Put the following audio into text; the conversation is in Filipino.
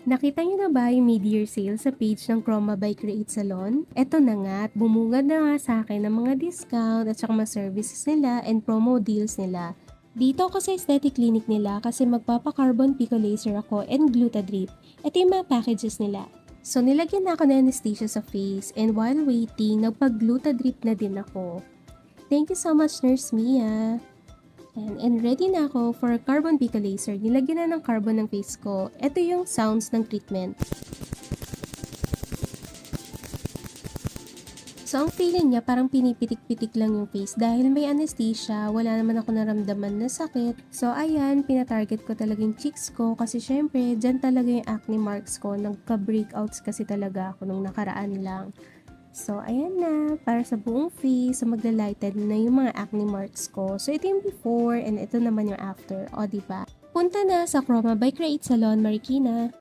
Nakita niyo na ba yung mid-year sale sa page ng Chroma by Create Salon? Eto na nga at bumungad na nga sa akin ng mga discount at saka mga services nila and promo deals nila. Dito ako sa aesthetic clinic nila kasi magpapa-carbon pico laser ako and glutadrip. Ito yung mga packages nila. So nilagyan na ako ng anesthesia sa face and while waiting, nagpag-glutadrip na din ako. Thank you so much, Nurse Mia! And ready na ako for carbon pico laser. Nilagyan na ng carbon ng face ko. Ito yung sounds ng treatment. So, ang feeling niya parang pinipitik-pitik lang yung face dahil may anesthesia, wala naman ako naramdaman na sakit. So, ayan, pinatarget ko talaga yung cheeks ko kasi syempre, dyan talaga yung acne marks ko. Nagka-breakouts kasi talaga ako nung nakaraan lang. So, ayan na, para sa buong face, so magla-lighten na yung mga acne marks ko. So, ito yung before and ito naman yung after. O, diba? Punta na sa Chroma by Create Salon, Marikina.